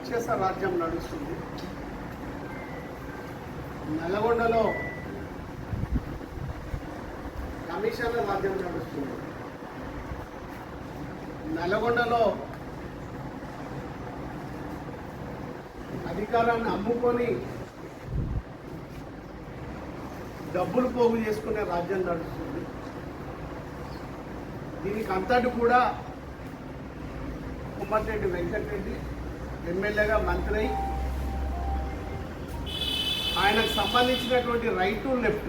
రాక్షస రాజ్యం నడుస్తుంది. నల్గొండలో కమిషన్ల రాజ్యం నడుస్తుంది. నల్గొండలో అధికారాన్ని అమ్ముకొని డబ్బులు పోగు చేసుకునే రాజ్యం నడుస్తుంది. దీనికి అంతటి కూడా కోమటిరెడ్డి వెంకటరెడ్డి ఎమ్మెల్యేగా మంత్రి అయి ఆయనకు సంబంధించినటువంటి రైట్ టు లెఫ్ట్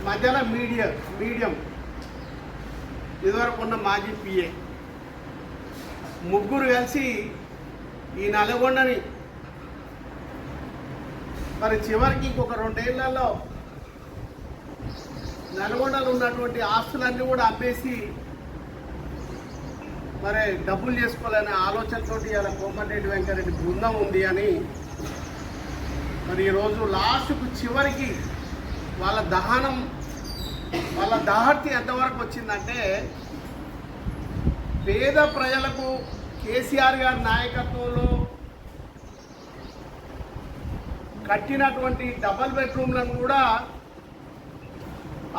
మధ్యలో మీడియం ఇదివరకు ఉన్న మాజీ పిఏ ముగ్గురు కలిసి ఈ నల్గొండని మరి చివరికి ఇంకొక 2 ఏళ్లలో నల్గొండలో ఉన్నటువంటి ఆస్తులన్నీ కూడా అమ్మేసి మరి డబ్బులు చేసుకోవాలనే ఆలోచనతో ఇలా కోమటిరెడ్డి వెంకటరెడ్డి బృందం ఉంది అని మరి ఈరోజు లాస్ట్కు చివరికి వాళ్ళ దహర్తి ఎంతవరకు వచ్చిందంటే పేద ప్రజలకు కేసీఆర్ గారి నాయకత్వంలో కట్టినటువంటి డబల్ బెడ్రూమ్లను కూడా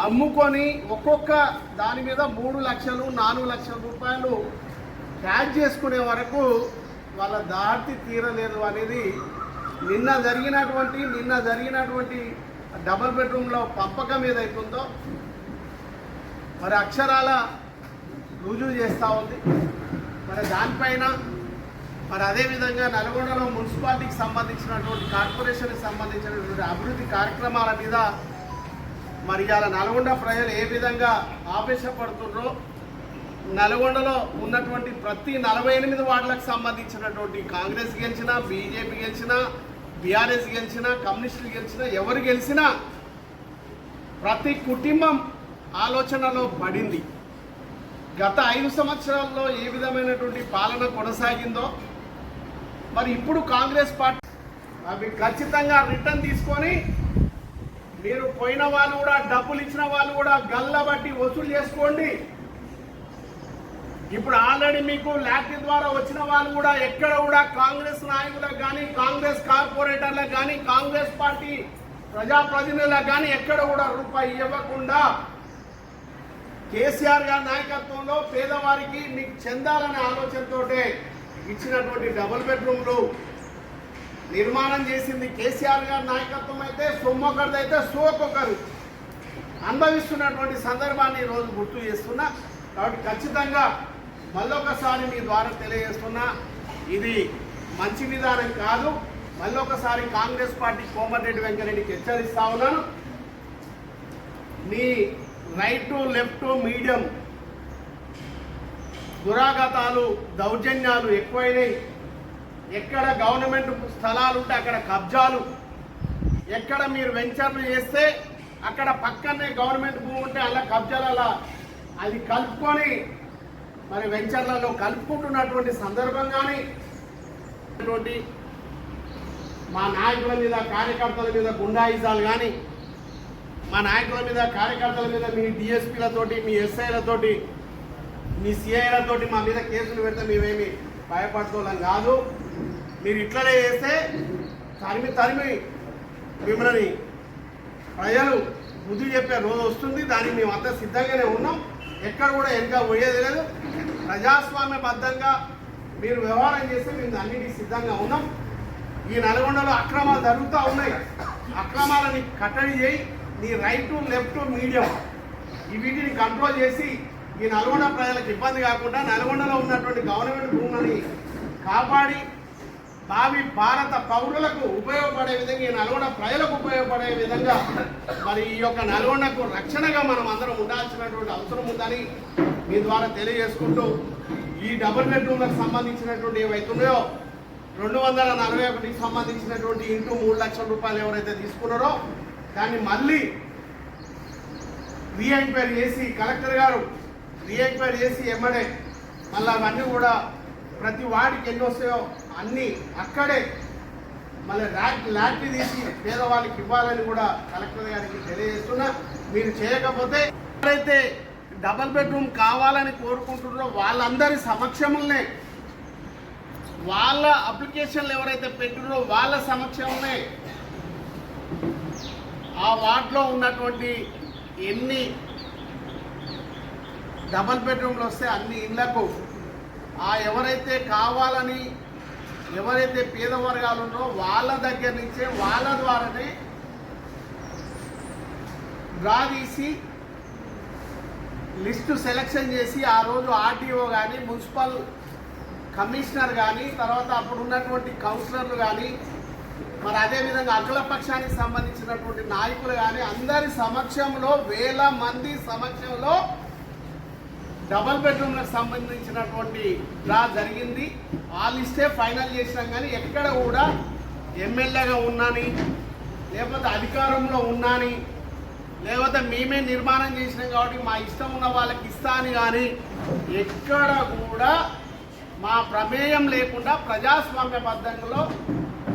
అమ్ముకొని ఒక్కొక్క దాని మీద 3 లక్షలు 4 లక్షల రూపాయలు క్యాష్ చేసుకునే వరకు వాళ్ళ దాటి తీరలేదు అనేది నిన్న జరిగినటువంటి డబల్ బెడ్రూమ్లో పంపకం ఏదైతుందో మరి అక్షరాల రుజువు చేస్తూ ఉంది. మరి దానిపైన మరి అదేవిధంగా నల్గొండలో మున్సిపాలిటీకి సంబంధించినటువంటి కార్పొరేషన్కి సంబంధించినటువంటి అభివృద్ధి కార్యక్రమాల మీద మరి ఇవాళ నల్గొండ ప్రజలు ఏ విధంగా ఆవేశపడుతున్నారో నల్గొండలో ఉన్నటువంటి ప్రతి 48 వార్డులకు సంబంధించినటువంటి కాంగ్రెస్ గెలిచినా, బీజేపీ గెలిచినా, బీఆర్ఎస్ గెలిచినా, కమ్యూనిస్టులు గెలిచినా, ఎవరు గెలిచినా ప్రతి కుటుంబం ఆలోచనలో పడింది. గత 5 సంవత్సరాల్లో ఏ విధమైనటువంటి పాలన కొనసాగిందో మరి ఇప్పుడు కాంగ్రెస్ పార్టీ అవి ఖచ్చితంగా రిటర్న్ తీసుకొని మీరు పోయిన వాళ్ళు కూడా డబ్బులు ఇచ్చిన వాళ్ళు కూడా గల్లబట్టి వసూలు చేసుకోండి. ఇప్పుడు ఆల్రెడీ మీకు లాటరీ ద్వారా వచ్చిన వాళ్ళు కూడా ఎక్కడ కూడా కాంగ్రెస్ నాయకులకు కానీ, కాంగ్రెస్ కార్పొరేటర్లకు కానీ, కాంగ్రెస్ పార్టీ ప్రజాప్రతినిధులకు కానీ ఎక్కడ కూడా రూపాయి ఇవ్వకుండా కేసీఆర్ గారి నాయకత్వంలో పేదవారికి మీకు చెందాలనే ఆలోచనతో ఇచ్చినటువంటి డబుల్ బెడ్రూమ్లు నిర్మాణం చేసింది కేసీఆర్ గారి నాయకత్వం అయితే సొమ్మొకరిదైతే సోకొకరు అనుభవిస్తున్నటువంటి సందర్భాన్ని ఈరోజు గుర్తు చేస్తున్నా. కాబట్టి ఖచ్చితంగా మళ్ళొకసారి మీ ద్వారా తెలియజేస్తున్నా, ఇది మంచి విధానం కాదు. మళ్ళొకసారి కాంగ్రెస్ పార్టీ కోమటిరెడ్డి వెంకటరెడ్డికి హెచ్చరిస్తా ఉన్నాను. నీ రైట్ టు లెఫ్ట్ మీడియం దురాగతాలు, దౌర్జన్యాలు ఎక్కువైనాయి. ఎక్కడ గవర్నమెంట్ స్థలాలు ఉంటే అక్కడ కబ్జాలు, ఎక్కడ మీరు వెంచర్లు చేస్తే అక్కడ పక్కనే గవర్నమెంట్ భూమి ఉంటే అలా కబ్జాలలో అది కలుపుకొని మరి వెంచర్లలో కలుపుకుంటున్నటువంటి సందర్భం కానీ మా నాయకుల మీద, కార్యకర్తల మీద గుండాయిజాలు కానీ, మా నాయకుల మీద, కార్యకర్తల మీద మీ డిఎస్పీలతోటి, మీ ఎస్ఐలతోటి, మీ సిఐలతోటి మా మీద కేసులు పెడితే మేమేమి భయపడుకోలేం కాదు. మీరు ఇట్లనే చేస్తే తరిమి మిమ్మల్ని ప్రజలు బుద్ధి చెప్పే రోజు వస్తుంది. దానికి మేము అంతా సిద్ధంగానే ఉన్నాం. ఎక్కడ కూడా వెనక పోయేది లేదు. ప్రజాస్వామ్యబద్ధంగా మీరు వ్యవహారం చేస్తే మేము అన్నిటికీ సిద్ధంగా ఉన్నాం. ఈ నల్గొండలో అక్రమాలు జరుగుతూ ఉన్నాయి. అక్రమాలని కట్టడి చేయి. నీ రైట్ టు లెఫ్ట్ మీడియం వీటిని కంట్రోల్ చేసి ఈ నల్గొండ ప్రజలకు ఇబ్బంది కాకుండా నల్గొండలో ఉన్నటువంటి గవర్నమెంట్ భూములని కాపాడి భావి భారత పౌరులకు ఉపయోగపడే విధంగా, ఈ నల్గొండ ప్రజలకు ఉపయోగపడే విధంగా మరి ఈ యొక్క నల్గొండకు రక్షణగా మనం అందరం ఉండాల్సినటువంటి అవసరం ఉందని మీ ద్వారా తెలియజేసుకుంటూ, ఈ డబుల్ బెడ్రూమ్లకు సంబంధించినటువంటి ఏవైతున్నాయో 241కి సంబంధించినటువంటి ఇంటూ 3 లక్షల రూపాయలు ఎవరైతే తీసుకున్నారో దాన్ని మళ్ళీ రీఎంక్వైరీ చేసి కలెక్టర్ గారు రీఎంక్వైరీ చేసి ఎమ్మడే మళ్ళీ అవన్నీ కూడా ప్రతి వాడికి ఎన్ని వస్తాయో అన్నీ అక్కడే మళ్ళీ లాటరీ తీసి పేదవాళ్ళకి ఇవ్వాలని కూడా కలెక్టర్ గారికి తెలియజేస్తున్నా. మీరు చేయకపోతే ఎవరైతే డబుల్ బెడ్రూమ్ కావాలని కోరుకుంటున్నారో వాళ్ళందరి సమక్షంలోనే, వాళ్ళ అప్లికేషన్లు ఎవరైతే పెట్టినో వాళ్ళ సమక్షంలోనే ఆ వార్డులో ఉన్నటువంటి ఎన్ని డబుల్ బెడ్రూమ్లు వస్తే అన్ని ఇళ్లకు ఎవరైతే కావాలని ఎవరైతే పేద వర్గాలు ఉన్నారో వాళ్ళ దగ్గర నుంచే వాళ్ళ ద్వారానే డ్రా తీసి లిస్టు సెలెక్షన్ చేసి ఆ రోజు ఆర్టీఓ కానీ మున్సిపల్ కమిషనర్ కానీ తర్వాత అప్పుడు ఉన్నటువంటి కౌన్సిలర్లు కానీ మరి అదేవిధంగా అఖిలపక్షానికి సంబంధించినటువంటి నాయకులు కానీ అందరి సమక్షంలో వేల మంది సమక్షంలో డబుల్ బెడ్రూమ్లకు సంబంధించినటువంటి డ్రా జరిగింది. ఆ లిస్టే ఫైనల్ చేసినాం. కానీ ఎక్కడ కూడా ఎమ్మెల్యేగా ఉన్నాని లేకపోతే అధికారంలో ఉన్నాని లేకపోతే మేమే నిర్మాణం చేసినాం కాబట్టి మా ఇష్టం ఉన్న వాళ్ళకి ఇస్తా అని కానీ ఎక్కడ కూడా మా ప్రమేయం లేకుండా ప్రజాస్వామ్యబద్ధంలో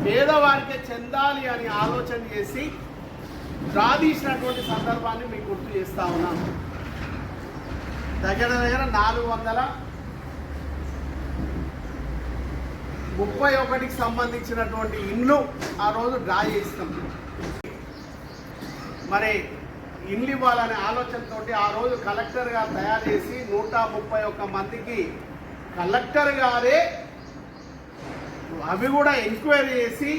పేదవారికే చెందాలి అని ఆలోచన చేసి డ్రా తీసినటువంటి సందర్భాన్ని మీకు గుర్తు చేస్తా ఉన్నాం. దగ్గర 431కి సంబంధించినటువంటి ఇండ్లు ఆ రోజు డ్రా చేస్తాం. మరి ఇండ్లు ఇవ్వాలనే ఆలోచనతో ఆ రోజు కలెక్టర్ గారు తయారు చేసి 131 మందికి కలెక్టర్ గారే అవి కూడా ఎంక్వైరీ చేసి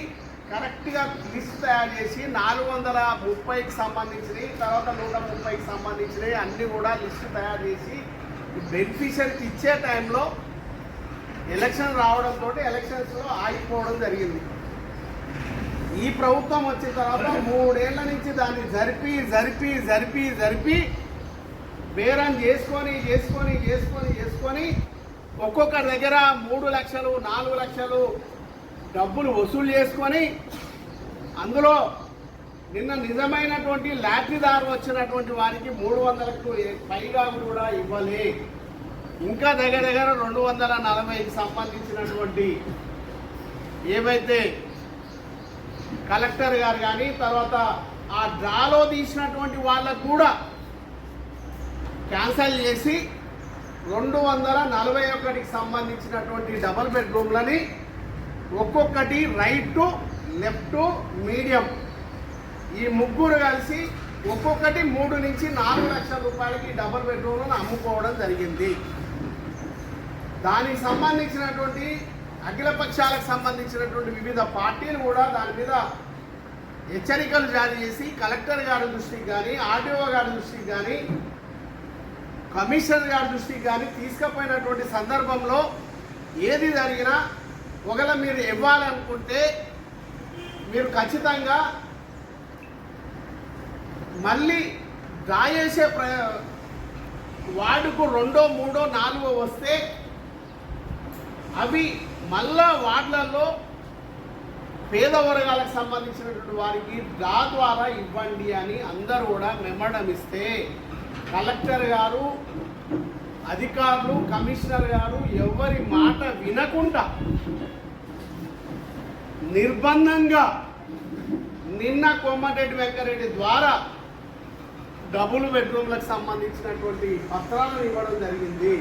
కరెక్ట్గా లిస్ట్ తయారు చేసి 430కి సంబంధించినవి తర్వాత 130కి సంబంధించినవి అన్నీ కూడా లిస్ట్ తయారు చేసి బెనిఫిషరీకి ఇచ్చే టైంలో ఎలక్షన్ రావడంతో ఎలక్షన్స్లో ఆగిపోవడం జరిగింది. ఈ ప్రభుత్వం వచ్చిన తర్వాత 3 ఏళ్ల నుంచి దాన్ని జరిపి జరిపి జరిపి జరిపి బేరం చేసుకొని చేసుకొని చేసుకొని చేసుకొని ఒక్కొక్కరి దగ్గర 3 లక్షలు 4 లక్షలు డబ్బులు వసూలు చేసుకొని అందులో నిన్న నిజమైనటువంటి లాటరీదారు వచ్చినటువంటి వారికి 300కు పైగా కూడా ఇవ్వలే. ఇంకా దగ్గర 240కి సంబంధించినటువంటి ఏవైతే కలెక్టర్ గారు కానీ తర్వాత ఆ డ్రాలో తీసినటువంటి వాళ్ళకు కూడా క్యాన్సల్ చేసి 241కి సంబంధించినటువంటి డబుల్ బెడ్రూమ్లని ఒక్కొక్కటి రైట్ టు లెఫ్ట్ మీడియం ఈ ముగ్గురు కలిసి ఒక్కొక్కటి 3 నుంచి 4 లక్షల రూపాయలకి డబుల్ బెడ్రూమ్లను అమ్ముకోవడం జరిగింది. దానికి సంబంధించినటువంటి అఖిలపక్షాలకు సంబంధించినటువంటి వివిధ పార్టీలు కూడా దాని మీద హెచ్చరికలు జారీ చేసి కలెక్టర్ గారి దృష్టికి కానీ ఆర్డీఓ గారి దృష్టికి కానీ కమిషనర్ గారి దృష్టికి కానీ తీసుకుపోయినటువంటి సందర్భంలో ఏది జరిగినా ఒకవేళ మీరు ఇవ్వాలనుకుంటే మీరు ఖచ్చితంగా మళ్ళీ డ్రా చేసే వార్డుకు 2, 3, 4 వస్తే అవి మళ్ళా వార్డులలో పేద వర్గాలకు సంబంధించినటువంటి వారికి డ్రా ద్వారా ఇవ్వండి అని అందరూ కూడా మెమోరం ఇస్తే కలెక్టర్ గారు అధికారులు కమిషనర్ గారు ఎవరి మాట వినకుండా నిర్బంధంగా నిన్న కోమటిరెడ్డి వెంకరెడ్డి ద్వారా డబుల్ బెడ్రూమ్లకు సంబంధించినటువంటి పత్రాలను ఇవ్వడం జరిగింది.